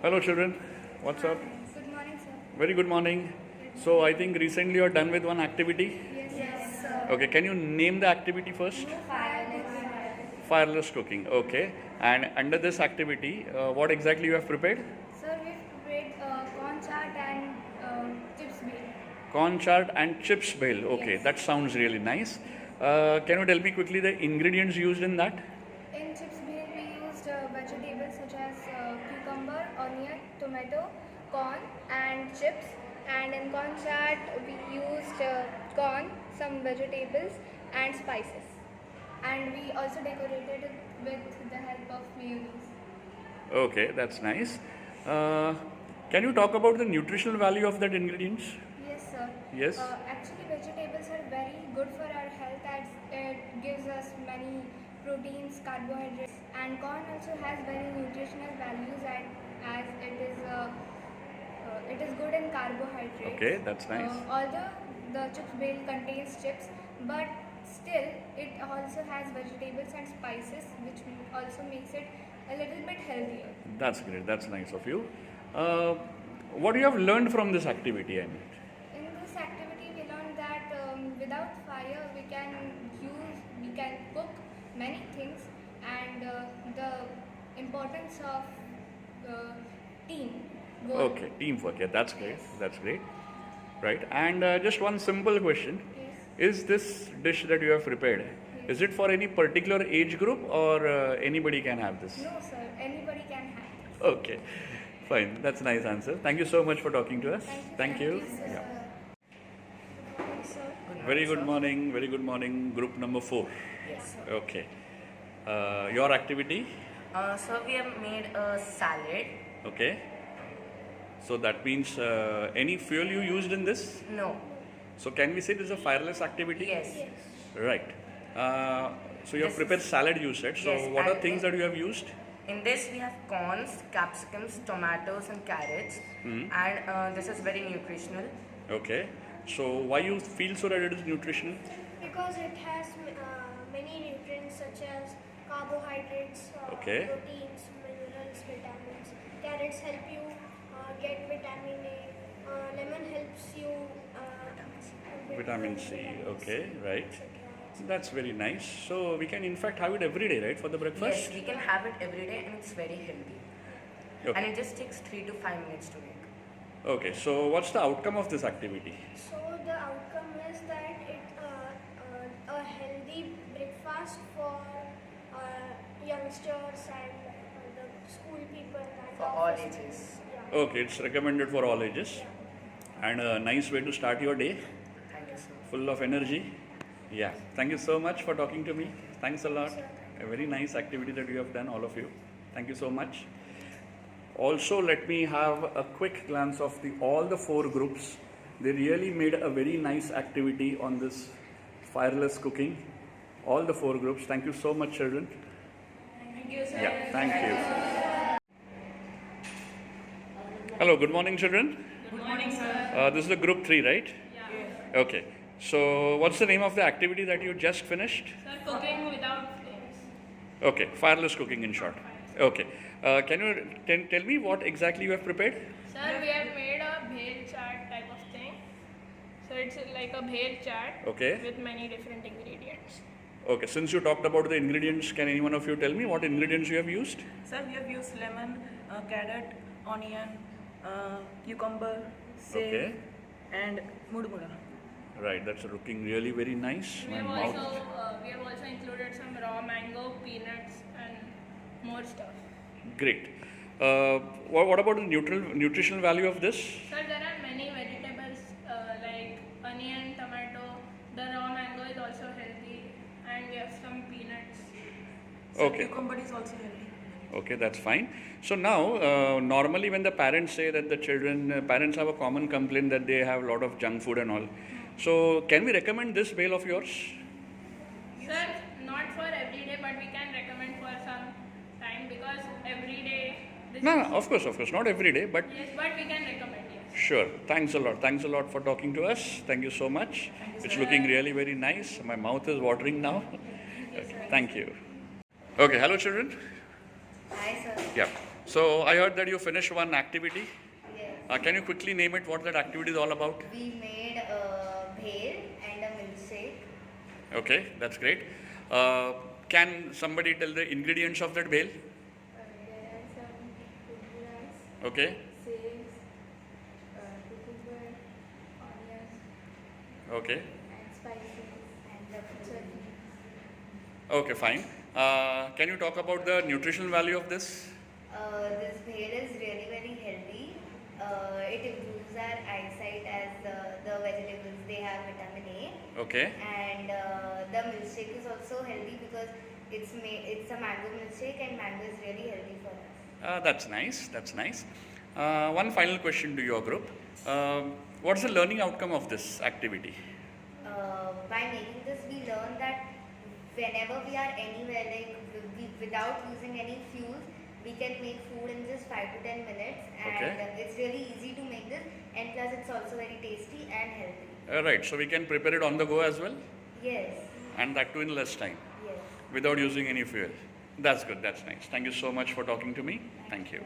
Hello children, what's up? Good morning, sir. Very good morning. So I think recently you're done with one activity. Yes, sir. Okay, can you name the activity first? Fireless. Fireless cooking. Okay. And under this activity, what exactly you have prepared? Sir, we've prepared corn chaat and chips meal. Corn chart and chips bale. Okay, Yes. that sounds really nice. Can you tell me quickly the ingredients used in that? In chips meal, we used vegetables such as cucumber, onion, tomato, corn, and chips. And in corn chaat, we used corn, some vegetables, and spices. And we also decorated it with the help of mayonnaise. Okay, that's nice. Uh, can you talk about the nutritional value of that ingredients? Yes, sir. Yes. Actually, vegetables are very good for our health as it gives us many proteins, carbohydrates, and corn also has very nutritional values as it is good in carbohydrates. Okay, that's nice. Although the chips bale contains chips, but still it also has vegetables and spices, which also makes it a little bit healthier. That's great. That's nice of you. Uh, what you have learned from this activity, I mean? In this activity, we learned that without fire, we can cook many things, and the importance of team work. Okay, teamwork. Yeah, that's great. That's great. Right. And just one simple question: Yes. is this dish that you have prepared? Is it for any particular age group or anybody can have this? No, sir. Anybody can have. Okay, fine. That's a nice answer. Thank you so much for talking to us. Thank you. sir. Yeah. Good morning, sir. Very good morning. Very good morning. Group number 4. Yes, sir. Okay. Your activity. So we have made a salad. Okay. So that means any fuel you used in this? No. So can we say this is a fireless activity? Yes. Right. So you have This prepared is- salad, you said. So Yes, what are and things in- that you have used? In this we have corns, capsicums, tomatoes, and carrots. Hmm. And this is very nutritional. Okay. So why you feel so that it is nutritional? Because it has many nutrients such as carbohydrates, Okay. proteins, minerals, vitamins. Carrots help you get vitamin A. Lemon helps you with Vitamin C. vitamins, Okay. Right. etc. That's very nice. So we can in fact have it every day, right, for the breakfast? Yes, we can have it every day, and it's very healthy. And Okay. it just takes 3 to 5 minutes to make. Okay. So what's the outcome of this activity? So the outcome is that a healthy breakfast for youngsters and the school people and For all office ages. people. Yeah. Okay, it's recommended for all ages, and a nice way to start your day, Thank you so much. full of energy. Yeah. Thank you so much for talking to me. Thanks a lot. A very nice activity that you have done, all of you. Thank you so much. Also, let me have a quick glance of all the 4 groups. They really made a very nice activity on this fireless cooking. All the 4 groups. Thank you so much, children. Thank you, sir. Yeah, thank you. Hello, good morning, children. Good morning, sir. This is the group 3, right? Yeah. Okay. So, what's the name of the activity that you just finished? Sir, cooking without flames. Okay, fireless cooking in short. Okay. Can you tell me what exactly you have prepared? Sir, we have made a bhel chaat type of thing. So it's like a bhel chaat Okay. with many different ingredients. Okay, since you talked about the ingredients, can any one of you tell me what ingredients you have used? Sir, we have used lemon, carrot, onion, cucumber, sage, Okay. and mudmula. Right, that's looking really very nice. We My have mouth. also included some raw mango, peanuts, and more stuff. Great. What about the nutritional value of this? Sir, there are many vegetables like onion, tomato. The raw mango is also healthy, and we have some peanuts. So Okay. cucumber is also healthy. Okay, that's fine. So now, normally when the parents say that the parents have a common complaint that they have a lot of junk food and all. So, can we recommend this bale of yours? Sir, not for every day, but we can recommend for some time because every day. No, of course, not every day, but Yes, but we can recommend, yes. sure. Thanks a lot. Thanks a lot for talking to us. Thank you so much. It's looking really very nice. My mouth is watering now. Okay, thank you. Okay, hello children. Hi, sir. Yeah. So I heard that you finished one activity. Yes. Can you quickly name it? What that activity is all about? We made a bhel and a milkshake. Okay, that's great. Can somebody tell the ingredients of that bhel? There are some cucumbers, Okay, seeds, cucumber, onions, okay, and spices, And the chutney. okay, fine. Can you talk about the nutritional value of this? This bhel is really very healthy. It improves our eyesight as the vegetables they have vitamin A. Okay, And the milkshake is also healthy because it's a mango milkshake and mango is really healthy for us. that's nice. That's nice. One final question to your group. What's the learning outcome of this activity? By making this, we learn that whenever we are anywhere, like without using any fuels, we can make food in just 5 to 10 minutes, and Okay. it's really easy to make this, and plus it's also very tasty and healthy. Right, so we can prepare it on the go as well, Yes, and that too in less time, yes. without using any fuel. That's good. That's nice. Thank you so much for talking to me. Thank you.